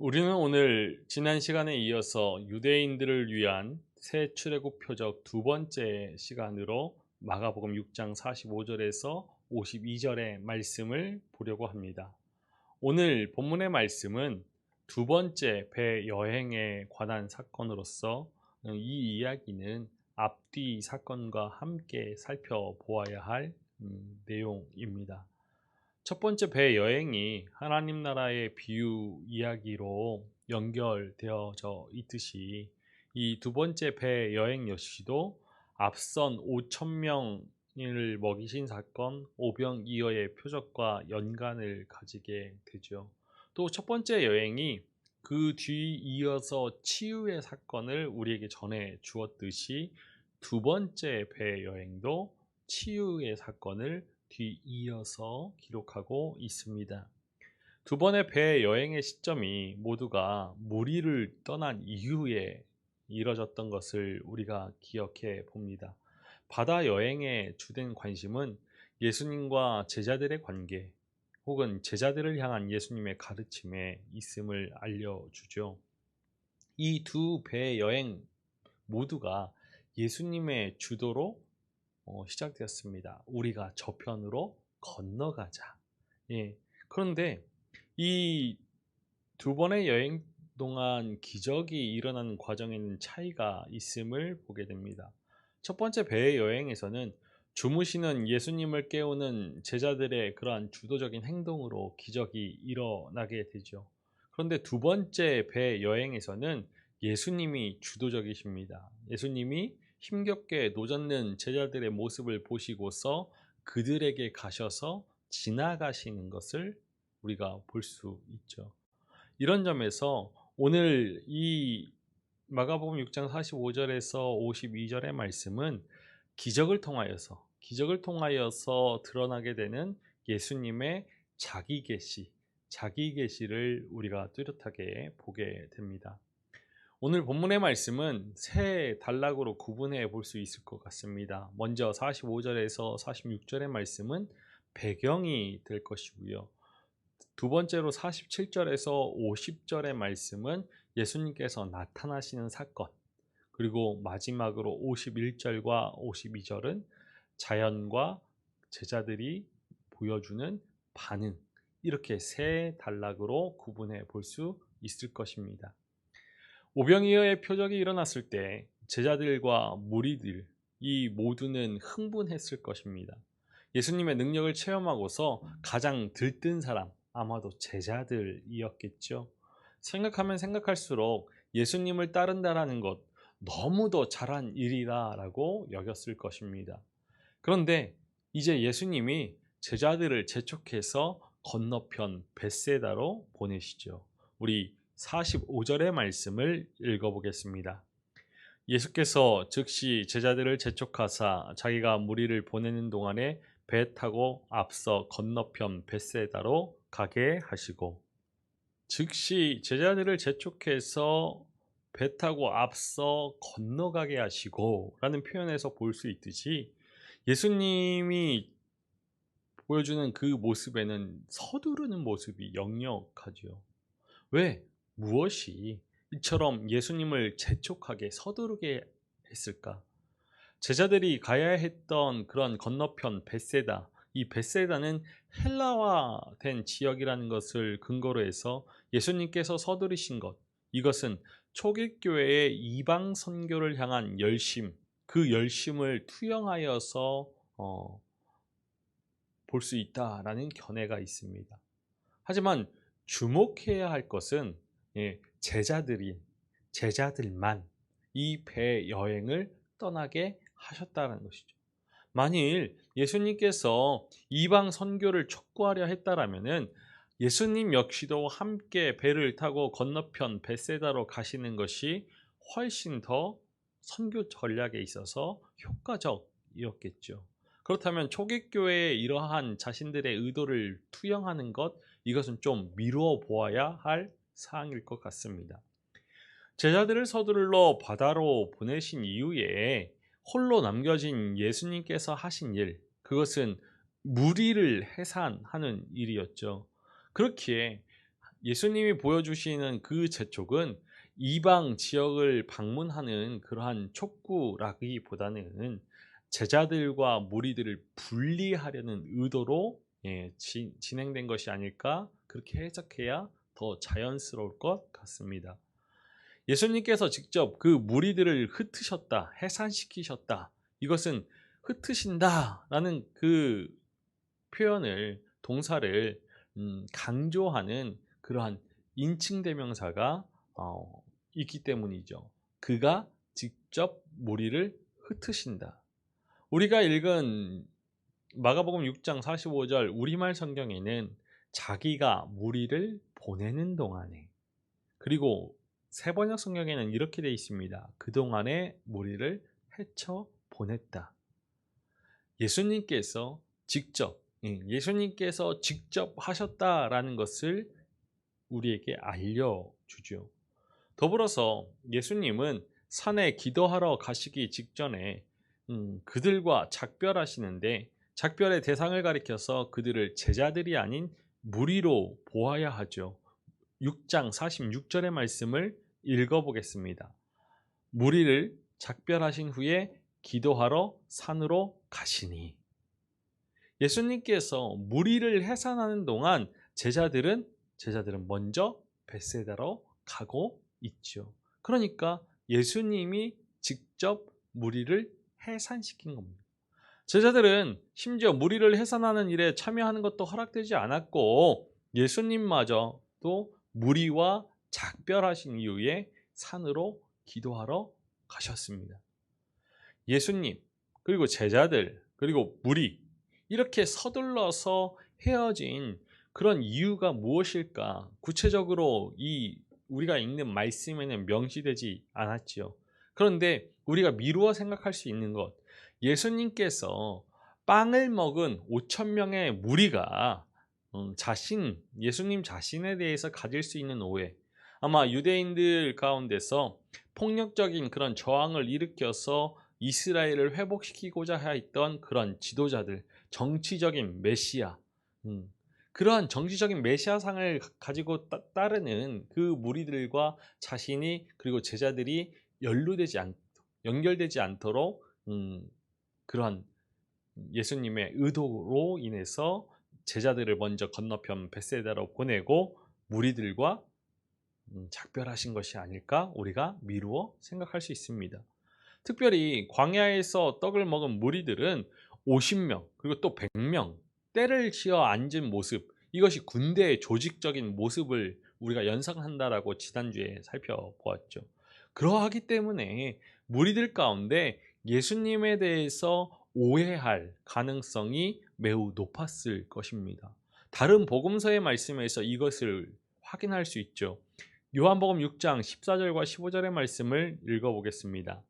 우리는 오늘 지난 시간에 이어서 유대인들을 위한 새 출애굽 표적 두 번째 시간으로 마가복음 6장 45절에서 52절의 말씀을 보려고 합니다. 오늘 본문의 말씀은 두 번째 배 여행에 관한 사건으로서 이 이야기는 앞뒤 사건과 함께 살펴보아야 할 내용입니다. 첫 번째 배 여행이 하나님 나라의 비유 이야기로 연결되어져 있듯이 이 두 번째 배 여행 역시도 앞선 5천 명을 먹이신 사건 오병이어의 표적과 연관을 가지게 되죠. 또 첫 번째 여행이 그 뒤 이어서 치유의 사건을 우리에게 전해 주었듯이 두 번째 배 여행도 치유의 사건을 뒤이어서 기록하고 있습니다. 두 번의 배 여행의 시점이 모두가 무리를 떠난 이후에 이뤄졌던 것을 우리가 기억해 봅니다. 바다 여행의 주된 관심은 예수님과 제자들의 관계 혹은 제자들을 향한 예수님의 가르침에 있음을 알려주죠. 이 두 배 여행 모두가 예수님의 주도로 시작되었습니다. 우리가 저편으로 건너가자. 예. 그런데 이 두 번의 여행 동안 기적이 일어나는 과정에는 차이가 있음을 보게 됩니다. 첫 번째 배 여행에서는 주무시는 예수님을 깨우는 제자들의 그러한 주도적인 행동으로 기적이 일어나게 되죠. 그런데 두 번째 배 여행에서는 예수님이 주도적이십니다. 예수님이 힘겹게 노젓는 제자들의 모습을 보시고서 그들에게 가셔서 지나가시는 것을 우리가 볼 수 있죠. 이런 점에서 오늘 이 마가복음 6장 45절에서 52절의 말씀은 기적을 통하여서 드러나게 되는 예수님의 자기 계시를 우리가 뚜렷하게 보게 됩니다. 오늘 본문의 말씀은 세 단락으로 구분해 볼 수 있을 것 같습니다. 먼저 45절에서 46절의 말씀은 배경이 될 것이고요. 두 번째로 47절에서 50절의 말씀은 예수님께서 나타나시는 사건, 그리고 마지막으로 51절과 52절은 자연과 제자들이 보여주는 반응, 이렇게 세 단락으로 구분해 볼 수 있을 것입니다. 오병이어의 표적이 일어났을 때 제자들과 무리들 이 모두는 흥분했을 것입니다. 예수님의 능력을 체험하고서 가장 들뜬 사람 아마도 제자들이었겠죠. 생각하면 생각할수록 예수님을 따른다라는 것 너무도 잘한 일이라고 여겼을 것입니다. 그런데 이제 예수님이 제자들을 재촉해서 건너편 벳세다로 보내시죠. 우리 45절의 말씀을 읽어보겠습니다. 예수께서 즉시 제자들을 재촉하사 자기가 무리를 보내는 동안에 배 타고 앞서 건너편 벳세다로 가게 하시고, 즉시 제자들을 재촉해서 배 타고 앞서 건너가게 하시고 라는 표현에서 볼 수 있듯이 예수님이 보여주는 그 모습에는 서두르는 모습이 역력하죠. 왜? 무엇이 이처럼 예수님을 재촉하게 서두르게 했을까? 제자들이 가야 했던 그런 건너편 벳세다, 이 벳세다는 헬라화된 지역이라는 것을 근거로 해서 예수님께서 서두르신 것, 이것은 초기교회의 이방 선교를 향한 열심, 그 열심을 투영하여서 볼 수 있다라는 견해가 있습니다. 하지만 주목해야 할 것은 제자들만 이 배 여행을 떠나게 하셨다는 것이죠. 만일 예수님께서 이방 선교를 촉구하려 했다라면은 예수님 역시도 함께 배를 타고 건너편 벳세다로 가시는 것이 훨씬 더 선교 전략에 있어서 효과적이었겠죠. 그렇다면 초기교회의 이러한 자신들의 의도를 투영하는 것, 이것은 좀 미루어 보아야 할 사항일 것 같습니다. 제자들을 서둘러 바다로 보내신 이후에 홀로 남겨진 예수님께서 하신 일, 그것은 무리를 해산하는 일이었죠. 그렇기에 예수님이 보여주시는 그 재촉은 이방 지역을 방문하는 그러한 촉구라기보다는 제자들과 무리들을 분리하려는 의도로 진행된 것이 아닐까, 그렇게 해석해야 더 자연스러울 것 같습니다. 예수님께서 직접 그 무리들을 흩으셨다, 해산시키셨다. 이것은 흩으신다라는 그 표현을, 동사를 강조하는 그러한 인칭대명사가 있기 때문이죠. 그가 직접 무리를 흩으신다. 우리가 읽은 마가복음 6장 45절 우리말 성경에는 자기가 무리를 보내는 동안에, 그리고 세번역 성경에는 이렇게 되어 있습니다. 그동안에 무리를 헤쳐 보냈다. 예수님께서 직접 하셨다라는 것을 우리에게 알려주죠. 더불어서 예수님은 산에 기도하러 가시기 직전에 그들과 작별하시는데, 작별의 대상을 가리켜서 그들을 제자들이 아닌 무리로 보아야 하죠. 6장 46절의 말씀을 읽어보겠습니다. 무리를 작별하신 후에 기도하러 산으로 가시니. 예수님께서 무리를 해산하는 동안 제자들은 먼저 벳세다로 가고 있죠. 그러니까 예수님이 직접 무리를 해산시킨 겁니다. 제자들은 심지어 무리를 해산하는 일에 참여하는 것도 허락되지 않았고, 예수님마저도 무리와 작별하신 이후에 산으로 기도하러 가셨습니다. 예수님, 그리고 제자들, 그리고 무리, 이렇게 서둘러서 헤어진 그런 이유가 무엇일까? 구체적으로 우리가 읽는 말씀에는 명시되지 않았지요. 그런데 우리가 미루어 생각할 수 있는 것, 예수님께서 빵을 먹은 5,000명의 무리가 예수님 자신에 대해서 가질 수 있는 오해, 아마 유대인들 가운데서 폭력적인 그런 저항을 일으켜서 이스라엘을 회복시키고자 했던 그런 지도자들, 정치적인 메시아, 그러한 정치적인 메시아상을 가지고 따르는 그 무리들과 자신이, 그리고 제자들이 연결되지 않도록 그러한 예수님의 의도로 인해서 제자들을 먼저 건너편 벳세다로 보내고 무리들과 작별하신 것이 아닐까, 우리가 미루어 생각할 수 있습니다. 특별히 광야에서 떡을 먹은 무리들은 50명, 그리고 또 100명, 때를 지어 앉은 모습, 이것이 군대의 조직적인 모습을 우리가 연상한다라고 지난주에 살펴보았죠. 그러하기 때문에 무리들 가운데 예수님에 대해서 오해할 가능성이 매우 높았을 것입니다. 다른 복음서의 말씀에서 이것을 확인할 수 있죠. 요한복음 6장 14절과 15절의 말씀을 읽어보겠습니다.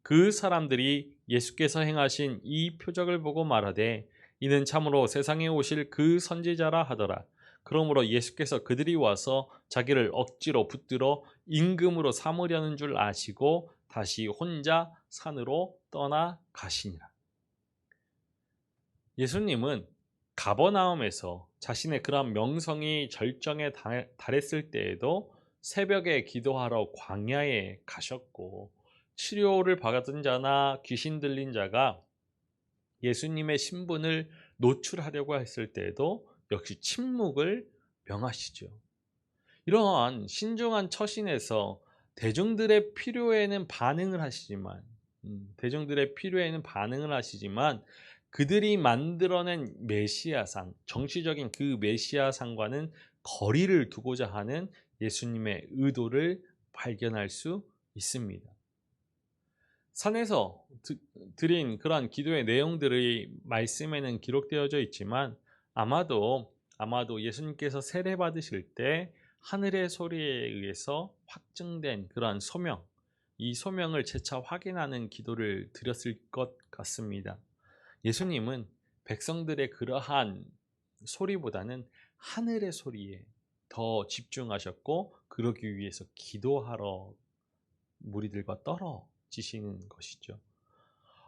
그 사람들이 예수께서 행하신 이 표적을 보고 말하되 이는 참으로 세상에 오실 그 선지자라 하더라. 그러므로 예수께서 그들이 와서 자기를 억지로 붙들어 임금으로 삼으려는 줄 아시고 다시 혼자 산으로 떠나 가시니라. 예수님은 가버나움에서 자신의 그런 명성이 절정에 달했을 때에도 새벽에 기도하러 광야에 가셨고, 치료를 받은 자나 귀신 들린 자가 예수님의 신분을 노출하려고 했을 때에도 역시 침묵을 명하시죠. 이러한 신중한 처신에서 대중들의 필요에는 반응을 하시지만 그들이 만들어낸 메시아상, 정치적인 그 메시아상과는 거리를 두고자 하는 예수님의 의도를 발견할 수 있습니다. 산에서 드린 그러한 기도의 내용들이 말씀에는 기록되어져 있지만 아마도 예수님께서 세례 받으실 때 하늘의 소리에 의해서 확증된 그러한 소명, 이 소명을 재차 확인하는 기도를 드렸을 것 같습니다. 예수님은 백성들의 그러한 소리보다는 하늘의 소리에 더 집중하셨고, 그러기 위해서 기도하러 무리들과 떨어지시는 것이죠.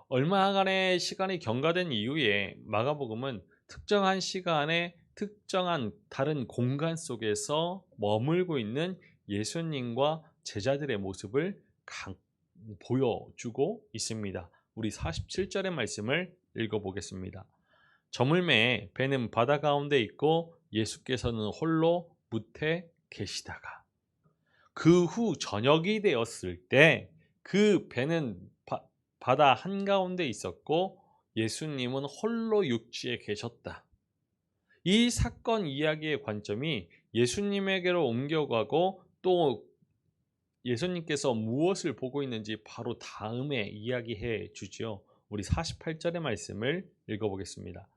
얼마간의 시간이 경과된 이후에 마가복음은 특정한 시간에 특정한 다른 공간 속에서 머물고 있는 예수님과 제자들의 모습을 보여주고 있습니다. 우리 47절의 말씀을 읽어보겠습니다. 저물매에 배는 바다 가운데 있고 예수께서는 홀로 뭇에 계시다가 그 후 저녁이 되었을 때 그 배는 바다 한가운데 있었고 예수님은 홀로 육지에 계셨다. 이 사건 이야기의 관점이 예수님에게로 옮겨가고 또 예수님께서 무엇을 보고 있는지 바로 다음에 이야기해 주죠. 우리 48절의 말씀을 읽어보겠습니다.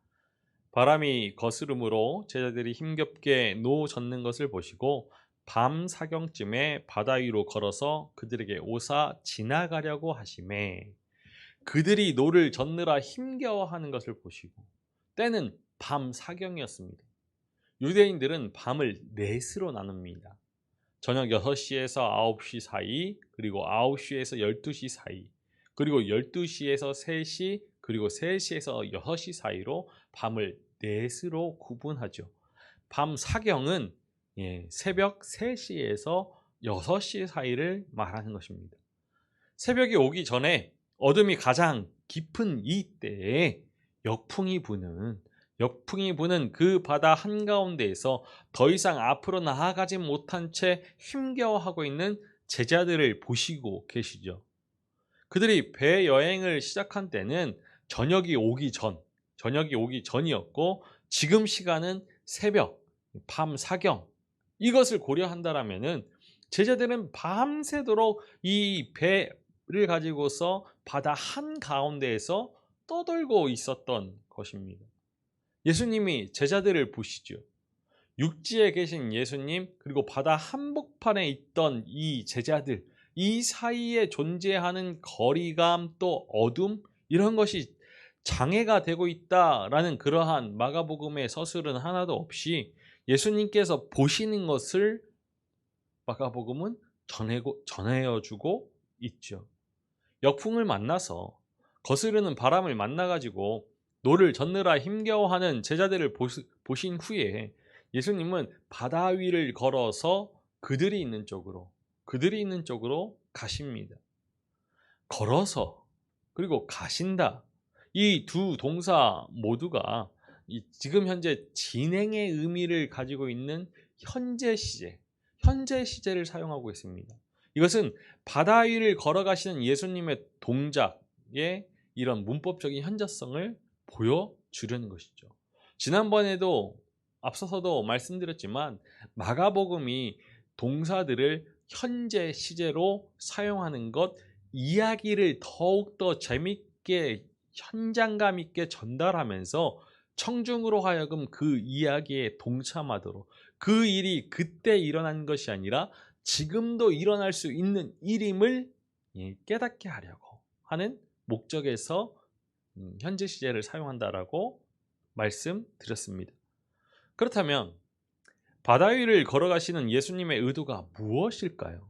바람이 거스름으로 제자들이 힘겹게 노 젓는 것을 보시고 밤 사경쯤에 바다 위로 걸어서 그들에게 오사 지나가려고 하시매 그들이 노를 젓느라 힘겨워하는 것을 보시고 때는 밤 사경이었습니다. 유대인들은 밤을 넷으로 나눕니다. 저녁 6시에서 9시 사이, 그리고 9시에서 12시 사이, 그리고 12시에서 3시, 그리고 3시에서 6시 사이로 밤을 넷으로 구분하죠. 밤 사경은 새벽 3시에서 6시 사이를 말하는 것입니다. 새벽이 오기 전에 어둠이 가장 깊은 이때에 역풍이 부는 그 바다 한가운데에서 더 이상 앞으로 나아가지 못한 채 힘겨워하고 있는 제자들을 보시고 계시죠. 그들이 배 여행을 시작한 때는 저녁이 오기 전이었고 지금 시간은 새벽, 밤 사경 이것을 고려한다라면은 제자들은 밤새도록 이 배를 가지고서 바다 한가운데에서 떠돌고 있었던 것입니다. 예수님이 제자들을 보시죠. 육지에 계신 예수님 그리고 바다 한복판에 있던 이 제자들 이 사이에 존재하는 거리감 또 어둠 이런 것이 장애가 되고 있다라는 그러한 마가복음의 서술은 하나도 없이 예수님께서 보시는 것을 마가복음은 전해주고 있죠. 역풍을 만나서 거스르는 바람을 만나가지고 노를 젓느라 힘겨워하는 제자들을 보신 후에 예수님은 바다 위를 걸어서 그들이 있는 쪽으로 가십니다. 걸어서 그리고 가신다. 이 두 동사 모두가 지금 현재 진행의 의미를 가지고 있는 현재 시제를 사용하고 있습니다. 이것은 바다 위를 걸어가시는 예수님의 동작의 이런 문법적인 현저성을 보여주려는 것이죠. 지난번에도 앞서서도 말씀드렸지만 마가복음이 동사들을 현재 시제로 사용하는 것 이야기를 더욱더 재밌게 현장감 있게 전달하면서 청중으로 하여금 그 이야기에 동참하도록 그 일이 그때 일어난 것이 아니라 지금도 일어날 수 있는 일임을 깨닫게 하려고 하는 목적에서 현재 시제를 사용한다라고 말씀드렸습니다. 그렇다면 바다 위를 걸어가시는 예수님의 의도가 무엇일까요?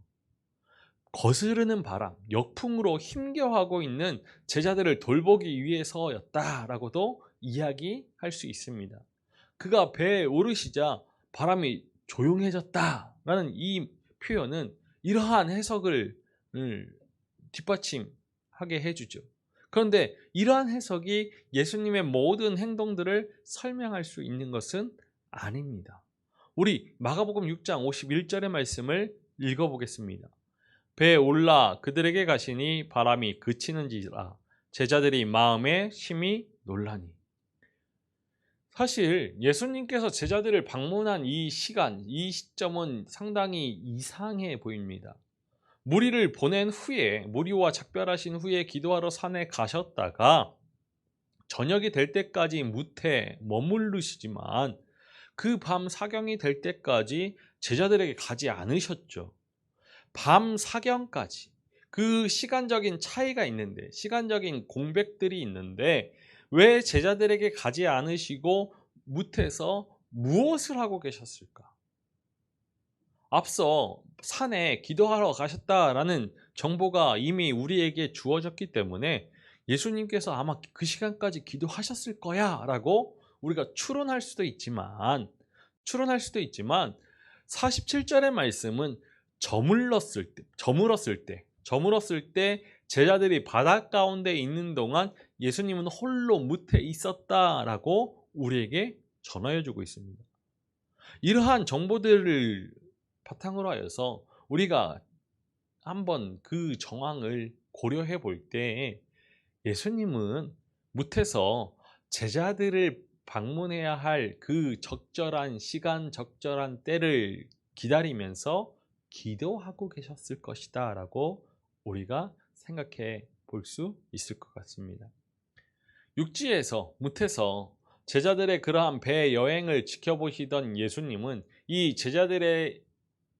거스르는 바람, 역풍으로 힘겨워하고 있는 제자들을 돌보기 위해서였다라고도 이야기할 수 있습니다. 그가 배에 오르시자 바람이 조용해졌다라는 이 표현은 이러한 해석을 뒷받침하게 해주죠. 그런데 이러한 해석이 예수님의 모든 행동들을 설명할 수 있는 것은 아닙니다. 우리 마가복음 6장 51절의 말씀을 읽어보겠습니다. 배에 올라 그들에게 가시니 바람이 그치는지라 제자들이 마음에 심히 놀라니. 사실 예수님께서 제자들을 방문한 이 시점은 상당히 이상해 보입니다. 무리를 보낸 후에 무리와 작별하신 후에 기도하러 산에 가셨다가 저녁이 될 때까지 뭇에 머무르시지만 그 밤 사경이 될 때까지 제자들에게 가지 않으셨죠. 밤 사경까지 그 시간적인 차이가 있는데 시간적인 공백들이 있는데 왜 제자들에게 가지 않으시고 뭇에서 무엇을 하고 계셨을까? 앞서 산에 기도하러 가셨다라는 정보가 이미 우리에게 주어졌기 때문에 예수님께서 아마 그 시간까지 기도하셨을 거야 라고 우리가 추론할 수도 있지만 47절의 말씀은 저물었을 때 제자들이 바다 가운데 있는 동안 예수님은 홀로 무태 있었다라고 우리에게 전하여 주고 있습니다. 이러한 정보들을 바탕으로 하여서 우리가 한번 그 정황을 고려해 볼 때 예수님은 무태서 제자들을 방문해야 할 그 적절한 시간, 적절한 때를 기다리면서 기도하고 계셨을 것이다 라고 우리가 생각해 볼 수 있을 것 같습니다. 육지에서 무태서 제자들의 그러한 배 여행을 지켜보시던 예수님은 이 제자들의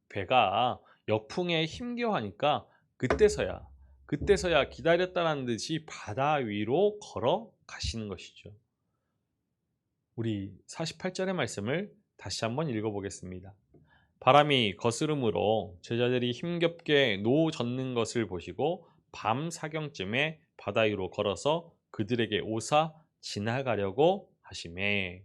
배가 역풍에 힘겨워하니까 그때서야 기다렸다는 듯이 바다 위로 걸어 가시는 것이죠. 우리 48절의 말씀을 다시 한번 읽어보겠습니다. 바람이 거스름으로 제자들이 힘겹게 노젓는 것을 보시고 밤 사경쯤에 바다 위로 걸어서 그들에게 오사 지나가려고 하시매.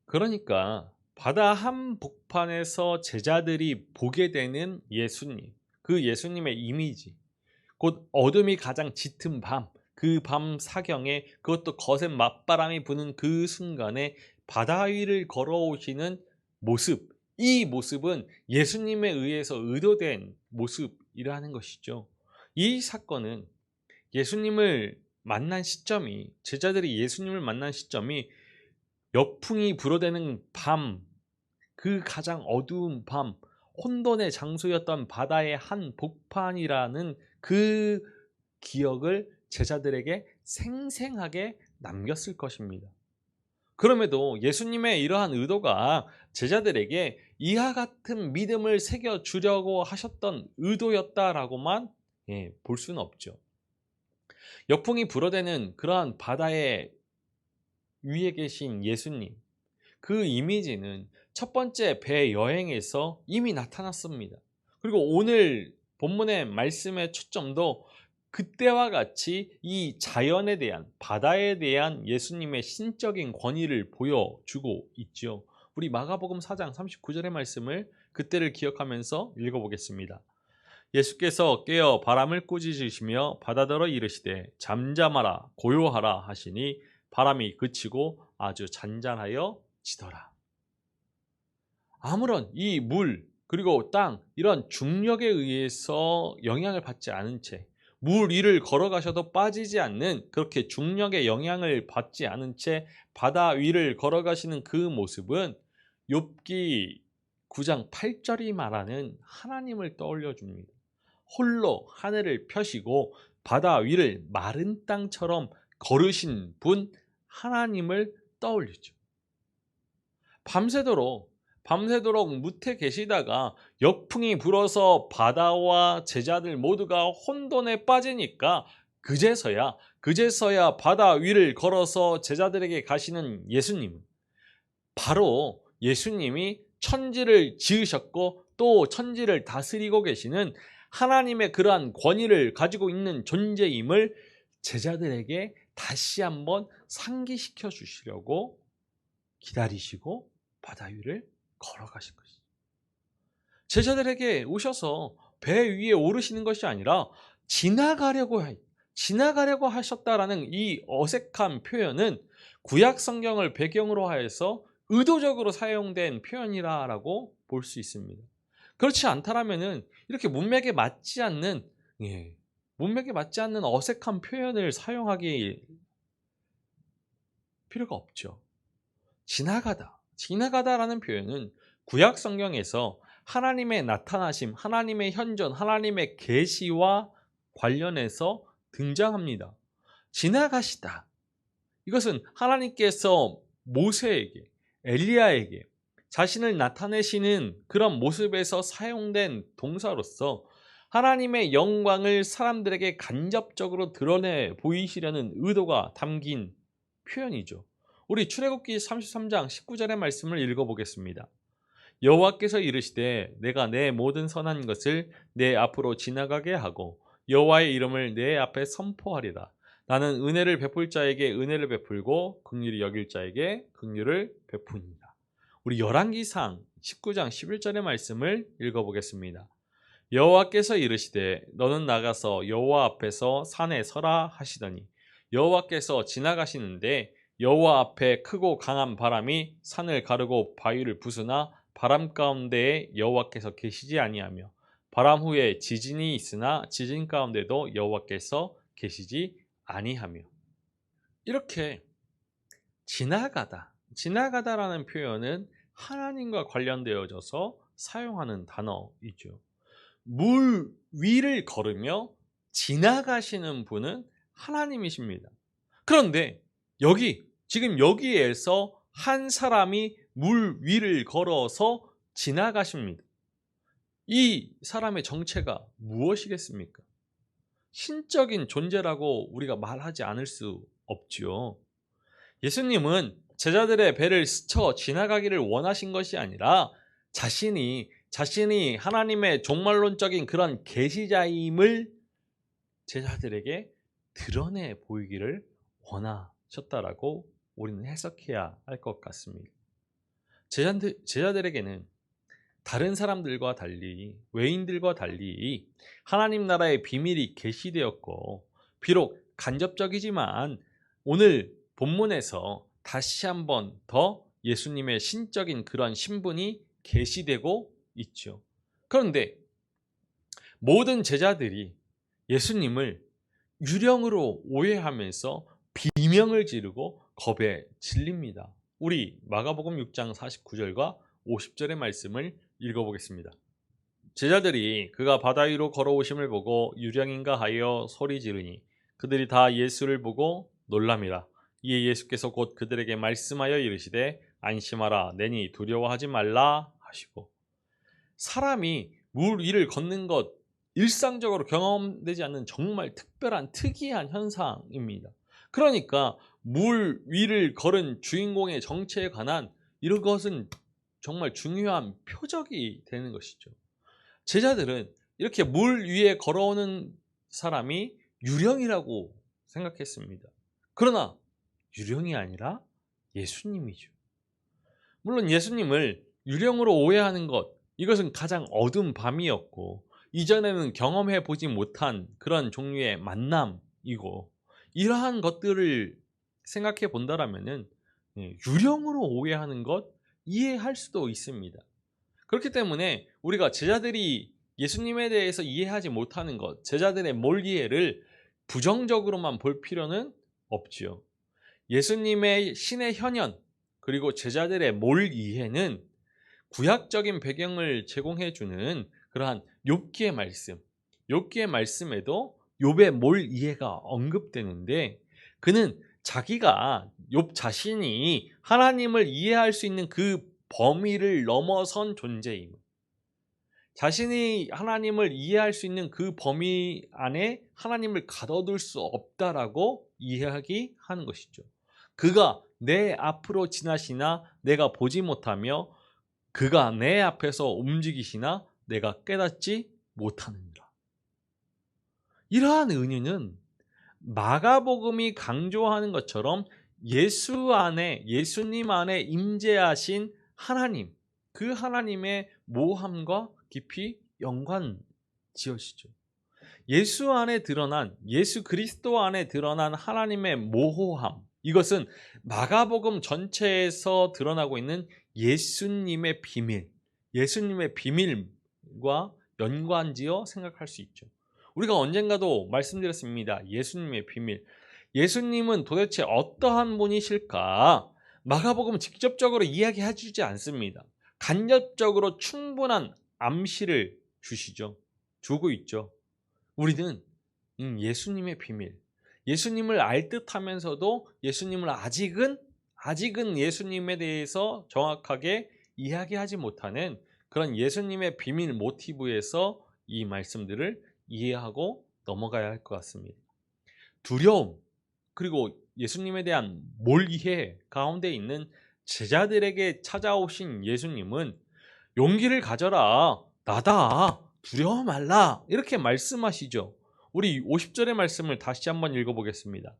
그러니까 바다 한복판에서 제자들이 보게 되는 예수님, 그 예수님의 이미지, 곧 어둠이 가장 짙은 밤, 그 밤 사경에 그것도 거센 맞바람이 부는 그 순간에 바다 위를 걸어오시는 모습, 이 모습은 예수님에 의해서 의도된 모습이라는 것이죠. 이 사건은 제자들이 예수님을 만난 시점이 역풍이 불어대는 밤, 그 가장 어두운 밤, 혼돈의 장소였던 바다의 한복판이라는 그 기억을 제자들에게 생생하게 남겼을 것입니다. 그럼에도 예수님의 이러한 의도가 제자들에게 이와 같은 믿음을 새겨주려고 하셨던 의도였다라고만 볼 수는 없죠. 역풍이 불어대는 그러한 바다의 위에 계신 예수님, 그 이미지는 첫 번째 배 여행에서 이미 나타났습니다. 그리고 오늘 본문의 말씀의 초점도 그때와 같이 이 자연에 대한, 바다에 대한 예수님의 신적인 권위를 보여주고 있죠. 우리 마가복음 4장 39절의 말씀을 그때를 기억하면서 읽어보겠습니다. 예수께서 깨어 바람을 꾸짖으시며 바다더러 이르시되 잠잠하라 고요하라 하시니 바람이 그치고 아주 잔잔하여 지더라. 아무런 이 물 그리고 땅 이런 중력에 의해서 영향을 받지 않은 채 물 위를 걸어가셔도 빠지지 않는 그렇게 중력의 영향을 받지 않은 채 바다 위를 걸어가시는 그 모습은 욥기 9장 8절이 말하는 하나님을 떠올려 줍니다. 홀로 하늘을 펴시고 바다 위를 마른 땅처럼 걸으신 분 하나님을 떠올리죠. 밤새도록 무태 계시다가 역풍이 불어서 바다와 제자들 모두가 혼돈에 빠지니까 그제서야 바다 위를 걸어서 제자들에게 가시는 예수님, 바로 예수님이 천지를 지으셨고 또 천지를 다스리고 계시는 하나님의 그러한 권위를 가지고 있는 존재임을 제자들에게 다시 한번 상기시켜 주시려고 기다리시고 바다 위를 걸어가신 것이죠. 제자들에게 오셔서 배 위에 오르시는 것이 아니라 지나가려고 하셨다라는 이 어색한 표현은 구약 성경을 배경으로 하여서 의도적으로 사용된 표현이라고 볼 수 있습니다. 그렇지 않다라면은 이렇게 문맥에 맞지 않는 어색한 표현을 사용하기 필요가 없죠. 지나가다라는 표현은 구약 성경에서 하나님의 나타나심, 하나님의 현존, 하나님의 계시와 관련해서 등장합니다. 지나가시다. 이것은 하나님께서 모세에게, 엘리야에게 자신을 나타내시는 그런 모습에서 사용된 동사로서 하나님의 영광을 사람들에게 간접적으로 드러내 보이시려는 의도가 담긴 표현이죠. 우리 출애굽기 33장 19절의 말씀을 읽어보겠습니다. 여호와께서 이르시되 내가 내 모든 선한 것을 내 앞으로 지나가게 하고 여호와의 이름을 내 앞에 선포하리라. 나는 은혜를 베풀 자에게 은혜를 베풀고 긍휼히 여길 자에게 긍휼을 베푸니라. 우리 열왕기상 19장 11절의 말씀을 읽어보겠습니다. 여호와께서 이르시되 너는 나가서 여호와 앞에서 산에 서라 하시더니 여호와께서 지나가시는데 여호와 앞에 크고 강한 바람이 산을 가르고 바위를 부수나 바람 가운데에 여호와께서 계시지 아니하며 바람 후에 지진이 있으나 지진 가운데도 여호와께서 계시지 아니하며. 이렇게 지나가다라는 표현은 하나님과 관련되어져서 사용하는 단어이죠. 물 위를 걸으며 지나가시는 분은 하나님이십니다. 그런데 지금 여기에서 한 사람이 물 위를 걸어서 지나가십니다. 이 사람의 정체가 무엇이겠습니까? 신적인 존재라고 우리가 말하지 않을 수 없지요. 예수님은 제자들의 배를 스쳐 지나가기를 원하신 것이 아니라 자신이 하나님의 종말론적인 그런 계시자임을 제자들에게 드러내 보이기를 원하셨다라고 우리는 해석해야 할 것 같습니다. 제자들에게는 다른 사람들과 달리, 외인들과 달리 하나님 나라의 비밀이 계시되었고, 비록 간접적이지만 오늘 본문에서 다시 한번 더 예수님의 신적인 그런 신분이 계시되고 있죠. 그런데 모든 제자들이 예수님을 유령으로 오해하면서 비명을 지르고 겁에 질립니다. 우리 마가복음 6장 49절과 50절의 말씀을 읽어보겠습니다. 제자들이 그가 바다 위로 걸어오심을 보고 유령인가 하여 소리 지르니 그들이 다 예수를 보고 놀람이라. 이에 예수께서 곧 그들에게 말씀하여 이르시되 안심하라 내니 두려워하지 말라 하시고. 사람이 물 위를 걷는 것 일상적으로 경험되지 않는 정말 특별한 특이한 현상입니다. 그러니까 물 위를 걸은 주인공의 정체에 관한 이런 것은 정말 중요한 표적이 되는 것이죠. 제자들은 이렇게 물 위에 걸어오는 사람이 유령이라고 생각했습니다. 그러나 유령이 아니라 예수님이죠. 물론 예수님을 유령으로 오해하는 것, 이것은 가장 어두운 밤이었고 이전에는 경험해 보지 못한 그런 종류의 만남이고, 이러한 것들을 생각해 본다라면은 유령으로 오해하는 것 이해할 수도 있습니다. 그렇기 때문에 우리가 제자들이 예수님에 대해서 이해하지 못하는 것, 제자들의 몰이해를 부정적으로만 볼 필요는 없지요. 예수님의 신의 현현 그리고 제자들의 몰이해는 구약적인 배경을 제공해주는 그러한 욥기의 말씀에도 욥의 몰이해가 언급되는데, 그는 자기가 욥 자신이 하나님을 이해할 수 있는 그 범위를 넘어선 존재임, 자신이 하나님을 이해할 수 있는 그 범위 안에 하나님을 가둬둘 수 없다라고 이야기하는 것이죠. 그가 내 앞으로 지나시나 내가 보지 못하며 그가 내 앞에서 움직이시나 내가 깨닫지 못하느니라. 이러한 은유는 마가복음이 강조하는 것처럼 예수님 안에 임재하신 하나님, 그 하나님의 모함과 깊이 연관지어지죠. 예수 그리스도 안에 드러난 하나님의 모호함, 이것은 마가복음 전체에서 드러나고 있는 예수님의 비밀과 연관지어 생각할 수 있죠. 우리가 언젠가도 말씀드렸습니다. 예수님의 비밀. 예수님은 도대체 어떠한 분이실까? 마가복음은 직접적으로 이야기해 주지 않습니다. 간접적으로 충분한 암시를 주고 있죠. 우리는 예수님의 비밀, 예수님을 알 듯하면서도 예수님을 아직은 예수님에 대해서 정확하게 이야기하지 못하는 그런 예수님의 비밀 모티브에서 이 말씀들을 이해하고 넘어가야 할 것 같습니다. 두려움, 그리고 예수님에 대한 몰이해 가운데 있는 제자들에게 찾아오신 예수님은 용기를 가져라, 나다, 두려워 말라, 이렇게 말씀하시죠. 우리 50절의 말씀을 다시 한번 읽어보겠습니다.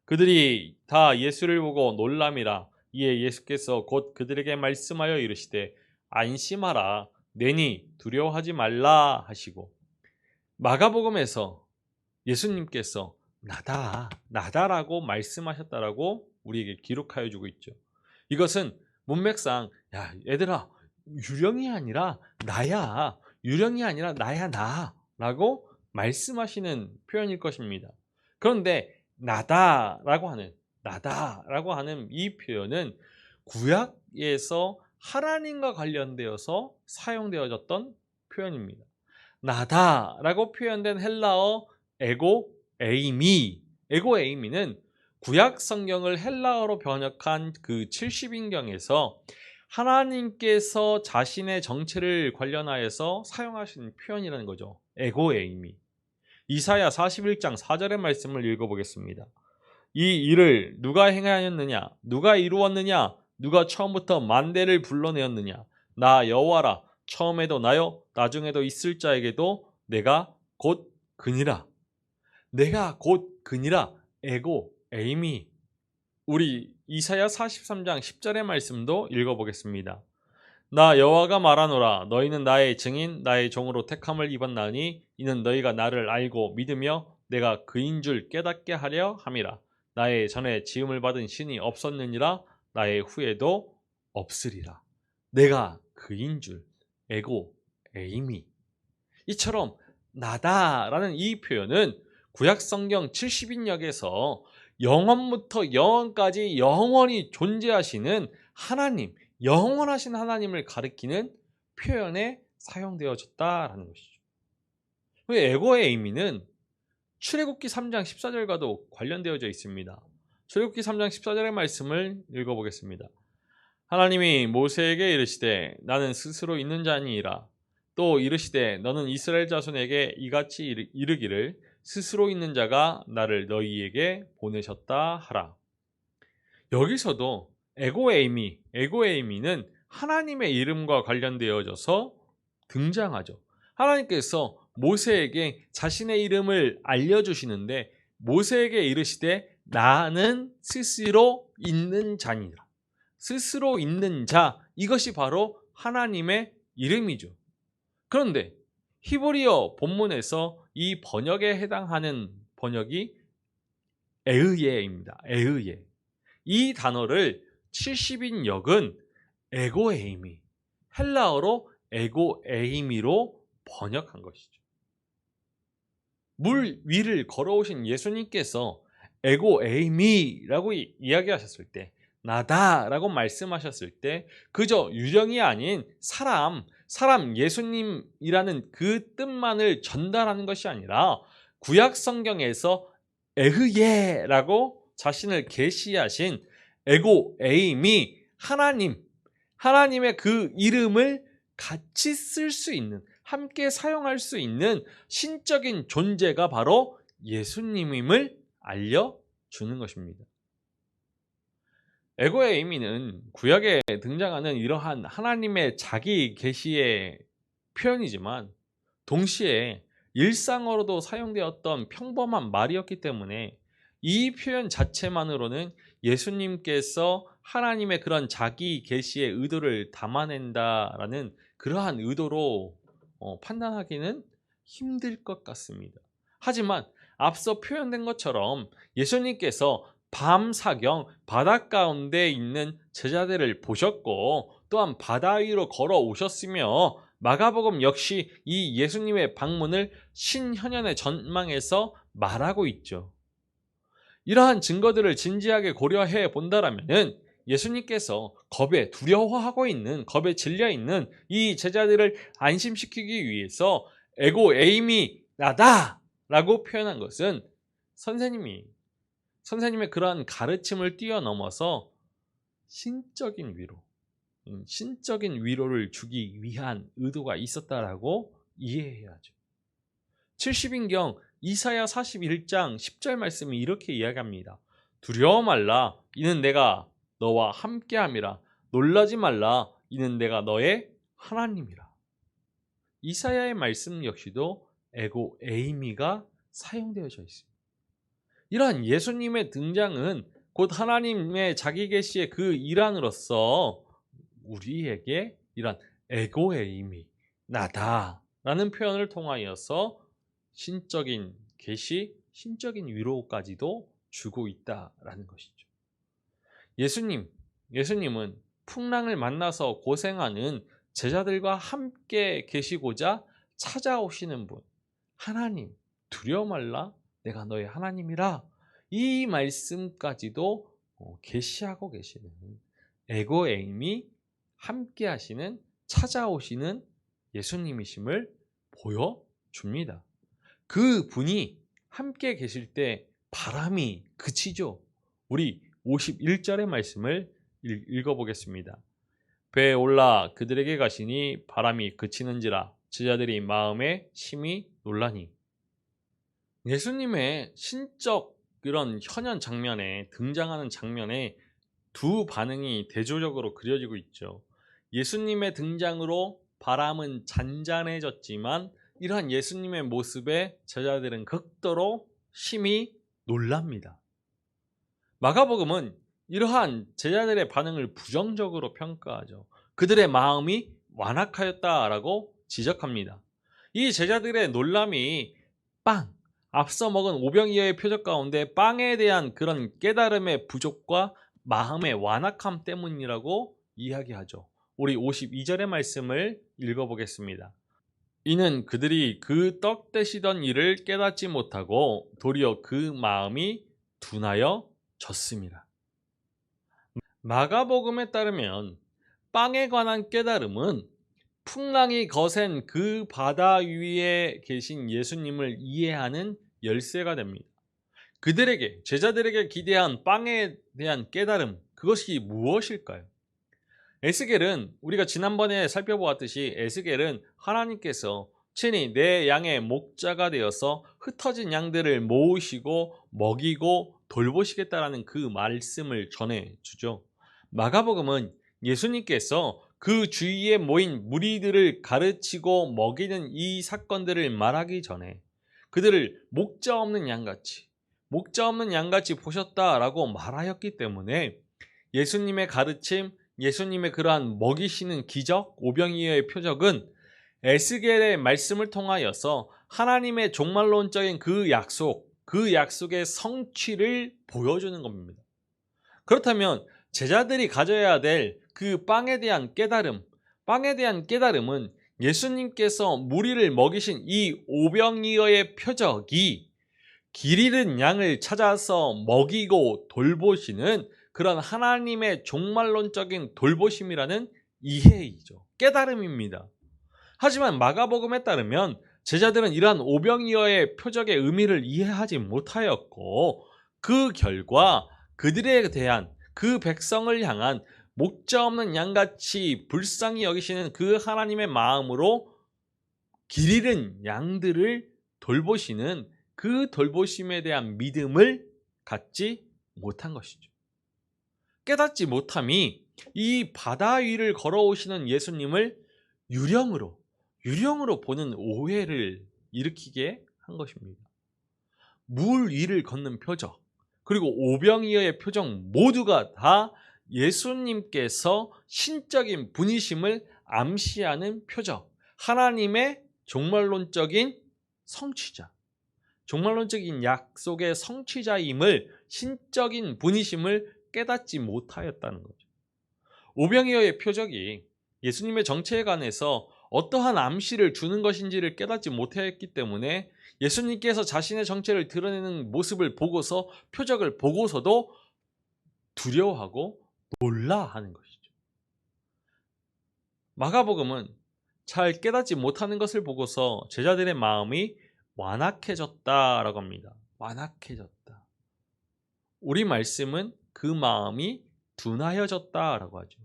그들이 다 예수를 보고 놀람이라. 이에 예수께서 곧 그들에게 말씀하여 이르시되 안심하라. 내니 두려워하지 말라 하시고, 마가복음에서 예수님께서 나다라고 말씀하셨다라고 우리에게 기록하여 주고 있죠. 이것은 문맥상 야 얘들아 유령이 아니라 나야, 유령이 아니라 나야 나라고 말씀하시는 표현일 것입니다. 그런데 나다라고 하는 이 표현은 구약에서 하나님과 관련되어서 사용되어졌던 표현입니다. 나다라고 표현된 헬라어 에고에이미는 구약 성경을 헬라어로 번역한 그 70인경에서 하나님께서 자신의 정체를 관련하여서 사용하신 표현이라는 거죠. 에고에이미. 이사야 41장 4절의 말씀을 읽어보겠습니다. 이 일을 누가 행하였느냐? 누가 이루었느냐? 누가 처음부터 만대를 불러내었느냐? 나 여호와라. 처음에도 나요, 나중에도 있을 자에게도 내가 곧 그니라. 내가 곧 그니라. 에고에이미. 우리 이사야 43장 10절의 말씀도 읽어보겠습니다. 나 여호와가 말하노라. 너희는 나의 증인, 나의 종으로 택함을 입었나니 이는 너희가 나를 알고 믿으며 내가 그인 줄 깨닫게 하려 함이라. 나의 전에 지음을 받은 신이 없었느니라. 나의 후에도 없으리라. 내가 그인 줄. 에고에이미. 이처럼 나다라는 이 표현은 구약 성경 70인역에서 영원부터 영원까지 영원히 존재하시는 하나님, 영원하신 하나님을 가리키는 표현에 사용되어졌다라는 것이죠. 에고에이미는 출애굽기 3장 14절과도 관련되어져 있습니다. 출애굽기 3장 14절의 말씀을 읽어보겠습니다. 하나님이 모세에게 이르시되 나는 스스로 있는 자니이라. 또 이르시되 너는 이스라엘 자손에게 이같이 이르기를 스스로 있는 자가 나를 너희에게 보내셨다 하라. 여기서도 에고에이미는 하나님의 이름과 관련되어져서 등장하죠. 하나님께서 모세에게 자신의 이름을 알려주시는데 모세에게 이르시되 나는 스스로 있는 자니라. 스스로 있는 자, 이것이 바로 하나님의 이름이죠. 그런데 히브리어 본문에서 이 번역에 해당하는 번역이 에의예입니다. 에의예. 이 단어를 70인역은 에고에이미, 헬라어로 에고에이미로 번역한 것이죠. 물 위를 걸어오신 예수님께서 에고에이미라고 이야기하셨을 때, 나다라고 말씀하셨을 때 그저 유령이 아닌 사람 예수님이라는 그 뜻만을 전달하는 것이 아니라 구약 성경에서 에흐예라고 자신을 계시하신 에고에이미, 하나님의 그 이름을 같이 쓸 수 있는, 함께 사용할 수 있는 신적인 존재가 바로 예수님임을 알려주는 것입니다. 에고에이미는 구약에 등장하는 이러한 하나님의 자기 계시의 표현이지만 동시에 일상어로도 사용되었던 평범한 말이었기 때문에 이 표현 자체만으로는 예수님께서 하나님의 그런 자기 계시의 의도를 담아낸다라는 그러한 의도로 판단하기는 힘들 것 같습니다. 하지만 앞서 표현된 것처럼 예수님께서 밤사경 바닷가운데 있는 제자들을 보셨고 또한 바다 위로 걸어오셨으며 마가복음 역시 이 예수님의 방문을 신현현의 전망에서 말하고 있죠. 이러한 증거들을 진지하게 고려해 본다라면 예수님께서 겁에 두려워하고 있는, 겁에 질려 있는 이 제자들을 안심시키기 위해서 에고에이미 나다 라고 표현한 것은 선생님의 그러한 가르침을 뛰어넘어서 신적인 위로를 주기 위한 의도가 있었다라고 이해해야죠. 70인경 이사야 41장 10절 말씀이 이렇게 이야기합니다. 두려워 말라, 이는 내가 너와 함께함이라. 놀라지 말라, 이는 내가 너의 하나님이라. 이사야의 말씀 역시도 에고에이미가 사용되어져 있습니다. 이러한 예수님의 등장은 곧 하나님의 자기 계시의 그 일환으로서 우리에게 이런 에고에임이 나다라는 표현을 통하여서 신적인 계시, 신적인 위로까지도 주고 있다라는 것이죠. 예수님은 풍랑을 만나서 고생하는 제자들과 함께 계시고자 찾아오시는 분, 하나님, 두려워 말라, 내가 너의 하나님이라, 이 말씀까지도 계시하고 계시는 에고에임이 함께 하시는, 찾아오시는 예수님이심을 보여줍니다. 그 분이 함께 계실 때 바람이 그치죠. 우리 51절의 말씀을 읽어보겠습니다. 배에 올라 그들에게 가시니 바람이 그치는지라 제자들이 마음에 심히 놀라니. 예수님의 신적 그런 현현 장면에 등장하는 장면에 두 반응이 대조적으로 그려지고 있죠. 예수님의 등장으로 바람은 잔잔해졌지만 이러한 예수님의 모습에 제자들은 극도로 심히 놀랍니다. 마가복음은 이러한 제자들의 반응을 부정적으로 평가하죠. 그들의 마음이 완악하였다라고 지적합니다. 이 제자들의 놀람이 앞서 먹은 오병이어의 표적 가운데 빵에 대한 그런 깨달음의 부족과 마음의 완악함 때문이라고 이야기하죠. 우리 52절의 말씀을 읽어보겠습니다. 이는 그들이 그 떡 떼시던 일을 깨닫지 못하고 도리어 그 마음이 둔하여 졌습니다. 마가복음에 따르면 빵에 관한 깨달음은 풍랑이 거센 그 바다 위에 계신 예수님을 이해하는 열쇠가 됩니다. 제자들에게 기대한 빵에 대한 깨달음, 그것이 무엇일까요? 에스겔은 우리가 지난번에 살펴보았듯이 에스겔은 하나님께서 친히 내 양의 목자가 되어서 흩어진 양들을 모으시고 먹이고 돌보시겠다라는 그 말씀을 전해주죠. 마가복음은 예수님께서 그 주위에 모인 무리들을 가르치고 먹이는 이 사건들을 말하기 전에 그들을 목자 없는 양같이 보셨다라고 말하였기 때문에 예수님의 가르침, 예수님의 그러한 먹이시는 기적, 오병이어의 표적은 에스겔의 말씀을 통하여서 하나님의 종말론적인 그 약속의 성취를 보여주는 겁니다. 그렇다면 제자들이 가져야 될 그 빵에 대한 깨달음은 예수님께서 무리를 먹이신 이 오병이어의 표적이 길 잃은 양을 찾아서 먹이고 돌보시는 그런 하나님의 종말론적인 돌보심이라는 이해이죠. 깨달음입니다. 하지만 마가복음에 따르면 제자들은 이러한 오병이어의 표적의 의미를 이해하지 못하였고 그 결과 그들에 대한 그 백성을 향한 목자 없는 양같이 불쌍히 여기시는 그 하나님의 마음으로 길 잃은 양들을 돌보시는 그 돌보심에 대한 믿음을 갖지 못한 것이죠. 깨닫지 못함이 이 바다 위를 걸어오시는 예수님을 유령으로 보는 오해를 일으키게 한 것입니다. 물 위를 걷는 표적, 그리고 오병이어의 표적 모두가 다 예수님께서 신적인 분이심을 암시하는 표적, 하나님의 종말론적인 성취자, 종말론적인 약속의 성취자임을, 신적인 분이심을 깨닫지 못하였다는 거죠. 오병이어의 표적이 예수님의 정체에 관해서 어떠한 암시를 주는 것인지를 깨닫지 못했기 때문에 예수님께서 자신의 정체를 드러내는 모습을 보고서, 표적을 보고서도 두려워하고 놀라하는 것이죠. 마가복음은 잘 깨닫지 못하는 것을 보고서 제자들의 마음이 완악해졌다라고 합니다. 완악해졌다. 우리 말씀은 그 마음이 둔하여졌다라고 하죠.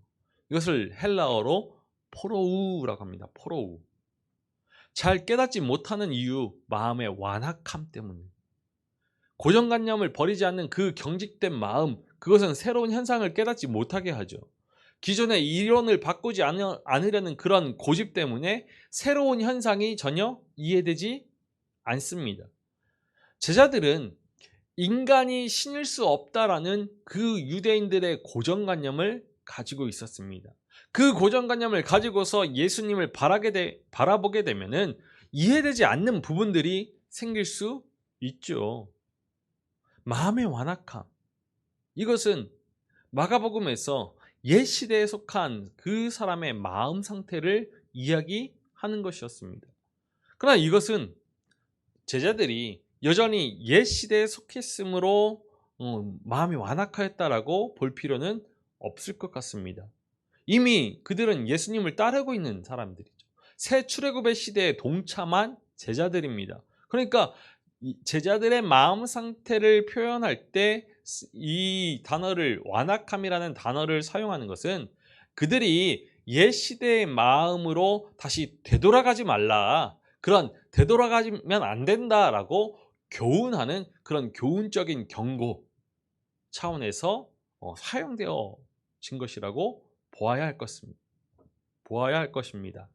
이것을 헬라어로 포로우라고 합니다. 포로우. 잘 깨닫지 못하는 이유, 마음의 완악함 때문에. 고정관념을 버리지 않는 그 경직된 마음, 그것은 새로운 현상을 깨닫지 못하게 하죠. 기존의 이론을 바꾸지 않으려는 그런 고집 때문에 새로운 현상이 전혀 이해되지 않습니다. 제자들은 인간이 신일 수 없다라는 그 유대인들의 고정관념을 가지고 있었습니다. 그 고정관념을 가지고서 예수님을 바라보게 되면은 이해되지 않는 부분들이 생길 수 있죠. 마음의 완악함. 이것은 마가복음에서 옛 시대에 속한 그 사람의 마음 상태를 이야기하는 것이었습니다. 그러나 이것은 제자들이 여전히 옛 시대에 속했으므로 마음이 완악하였다라고 볼 필요는 없을 것 같습니다. 이미 그들은 예수님을 따르고 있는 사람들이죠. 새 출애굽의 시대에 동참한 제자들입니다. 그러니까 제자들의 마음 상태를 표현할 때 이 단어를 완악함이라는 단어를 사용하는 것은 그들이 옛 시대의 마음으로 다시 되돌아가지 말라, 그런 되돌아가면 안 된다라고 교훈하는 그런 교훈적인 경고 차원에서 사용되어진 것이라고 보아야 할 것입니다.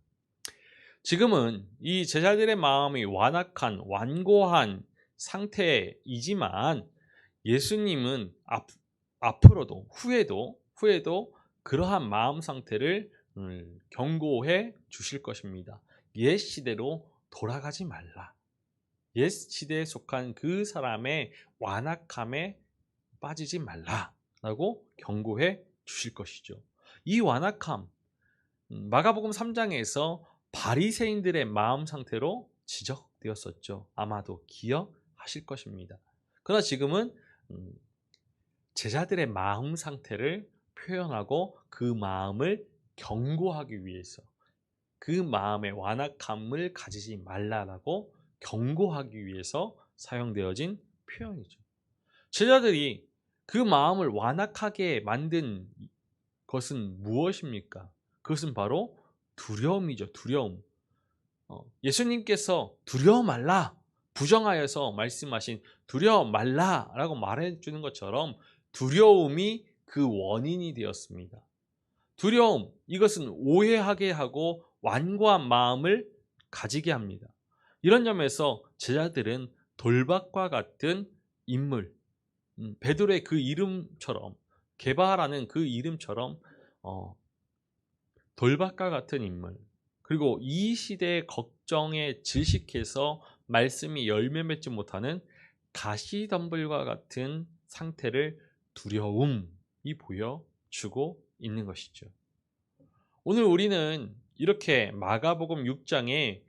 지금은 이 제자들의 마음이 완악한 완고한 상태이지만 예수님은 앞으로도 후에도 그러한 마음 상태를 경고해 주실 것입니다. 옛 시대로 돌아가지 말라. 옛 시대에 속한 그 사람의 완악함에 빠지지 말라라고 경고해 주실 것이죠. 이 완악함, 마가복음 3장에서 바리새인들의 마음 상태로 지적되었었죠. 아마도 기억하실 것입니다. 그러나 지금은 제자들의 마음 상태를 표현하고 그 마음을 경고하기 위해서 그 마음의 완악함을 가지지 말라라고 경고하기 위해서 사용되어진 표현이죠. 제자들이 그 마음을 완악하게 만든 것은 무엇입니까? 그것은 바로 두려움이죠. 두려움. 예수님께서 두려워 말라, 부정하여서 말씀하신 두려워 말라라고 말해주는 것처럼 두려움이 그 원인이 되었습니다. 두려움, 이것은 오해하게 하고 완고한 마음을 가지게 합니다. 이런 점에서 제자들은 돌박과 같은 인물, 베드로의 그 이름처럼, 게바라는 그 이름처럼 돌박과 같은 인물, 그리고 이 시대의 걱정에 질식해서 말씀이 열매 맺지 못하는 가시덤불과 같은 상태를 두려움이 보여주고 있는 것이죠. 오늘 우리는 이렇게 마가복음 6장에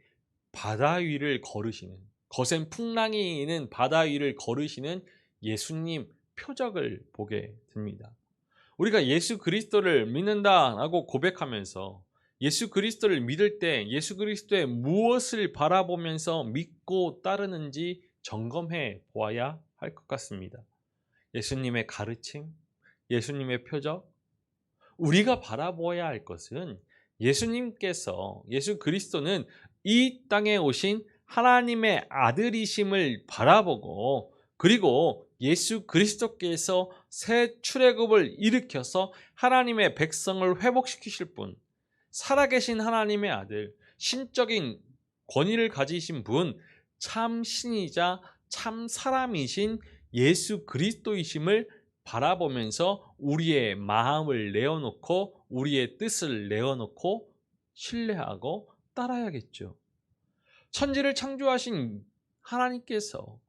바다 위를 걸으시는, 거센 풍랑이 있는 바다 위를 걸으시는 예수님 표적을 보게 됩니다. 우리가 예수 그리스도를 믿는다라고 고백하면서 예수 그리스도를 믿을 때 예수 그리스도의 무엇을 바라보면서 믿고 따르는지 점검해 보아야 할 것 같습니다. 예수님의 가르침, 예수님의 표적, 우리가 바라보아야 할 것은 예수 그리스도는 이 땅에 오신 하나님의 아들이심을 바라보고, 그리고 예수 그리스도께서 새 출애굽을 일으켜서 하나님의 백성을 회복시키실 분, 살아계신 하나님의 아들, 신적인 권위를 가지신 분, 참 신이자 참 사람이신 예수 그리스도이심을 바라보면서 우리의 마음을 내어놓고 우리의 뜻을 내어놓고 신뢰하고 따라야겠죠. 천지를 창조하신 하나님께서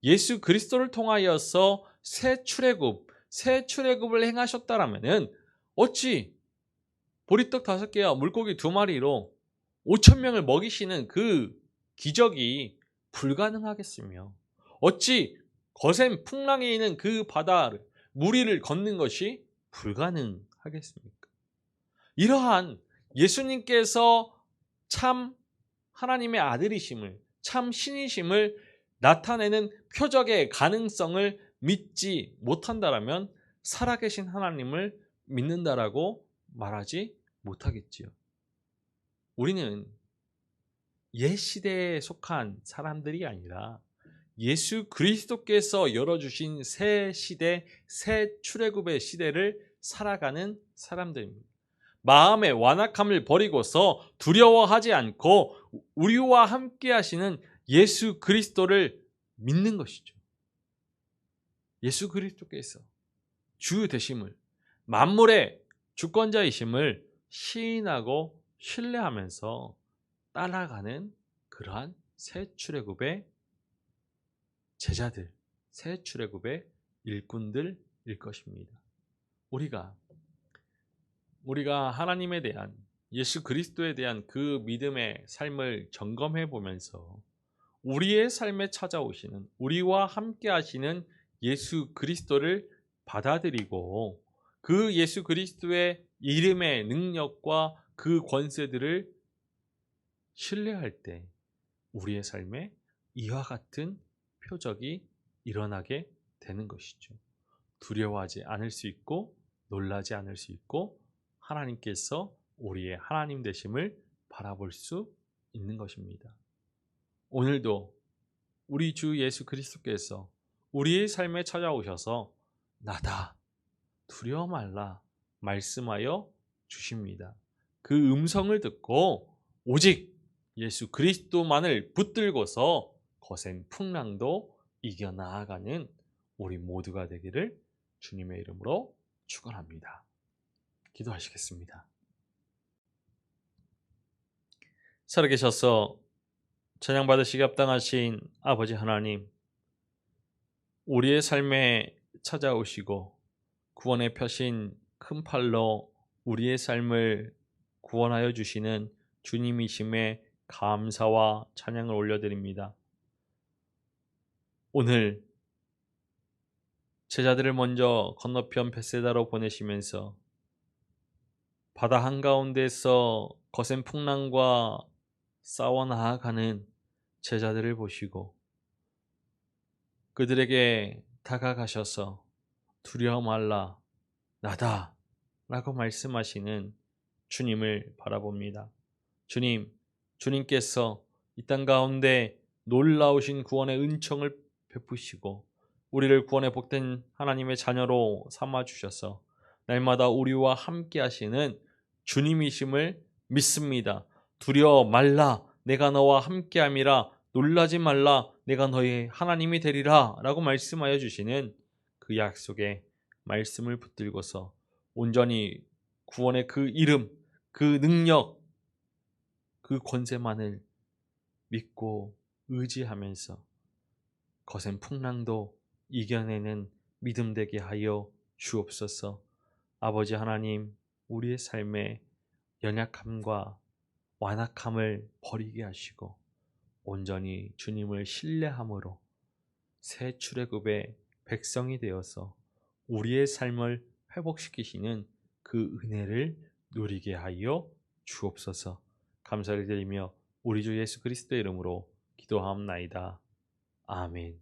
예수 그리스도를 통하여서 새 출애굽을 행하셨다라면은 어찌 보리떡 5개와 물고기 2마리로 5,000명을 먹이시는 그 기적이 불가능하겠으며, 어찌 거센 풍랑에 있는 그 바다를 무리를 걷는 것이 불가능하겠습니까? 이러한 예수님께서 참 하나님의 아들이심을, 참 신이심을 나타내는 표적의 가능성을 믿지 못한다라면 살아계신 하나님을 믿는다라고 말하지 못하겠지요. 우리는 옛 시대에 속한 사람들이 아니라 예수 그리스도께서 열어주신 새 시대, 새 출애굽의 시대를 살아가는 사람들입니다. 마음의 완악함을 버리고서 두려워하지 않고 우리와 함께 하시는 예수 그리스도를 믿는 것이죠. 예수 그리스도께서 주 되심을, 만물의 주권자이심을 시인하고 신뢰하면서 따라가는 그러한 새 출애굽의 제자들, 새 출애굽의 일꾼들일 것입니다. 우리가 하나님에 대한, 예수 그리스도에 대한 그 믿음의 삶을 점검해 보면서 우리의 삶에 찾아오시는, 우리와 함께 하시는 예수 그리스도를 받아들이고 그 예수 그리스도의 이름의 능력과 그 권세들을 신뢰할 때 우리의 삶에 이와 같은 표적이 일어나게 되는 것이죠. 두려워하지 않을 수 있고 놀라지 않을 수 있고 하나님께서 우리의 하나님 되심을 바라볼 수 있는 것입니다. 오늘도 우리 주 예수 그리스도께서 우리의 삶에 찾아오셔서 나다, 두려워 말라 말씀하여 주십니다. 그 음성을 듣고 오직 예수 그리스도만을 붙들고서 거센 풍랑도 이겨나가는 우리 모두가 되기를 주님의 이름으로 축원합니다. 기도하시겠습니다. 살아계셔서 찬양받으시기 합당하신 아버지 하나님, 우리의 삶에 찾아오시고 구원의 펴신 큰 팔로 우리의 삶을 구원하여 주시는 주님이심에 감사와 찬양을 올려드립니다. 오늘 제자들을 먼저 건너편 벳세다로 보내시면서 바다 한가운데서 거센 풍랑과 싸워 나아가는 제자들을 보시고 그들에게 다가가셔서 두려워 말라 나다 라고 말씀하시는 주님을 바라봅니다. 주님께서 이 땅 가운데 놀라우신 구원의 은총을 베푸시고 우리를 구원의 복된 하나님의 자녀로 삼아주셔서 날마다 우리와 함께 하시는 주님이심을 믿습니다. 두려워 말라 내가 너와 함께함이라, 놀라지 말라 내가 너의 하나님이 되리라 라고 말씀하여 주시는 그 약속의 말씀을 붙들고서 온전히 구원의 그 이름, 그 능력, 그 권세만을 믿고 의지하면서 거센 풍랑도 이겨내는 믿음 되게 하여 주옵소서. 아버지 하나님, 우리의 삶에 연약함과 완악함을 버리게 하시고 온전히 주님을 신뢰함으로 새 출애굽의 백성이 되어서 우리의 삶을 회복시키시는 그 은혜를 누리게 하여 주옵소서. 감사를 드리며 우리 주 예수 그리스도의 이름으로 기도하옵나이다. 아멘.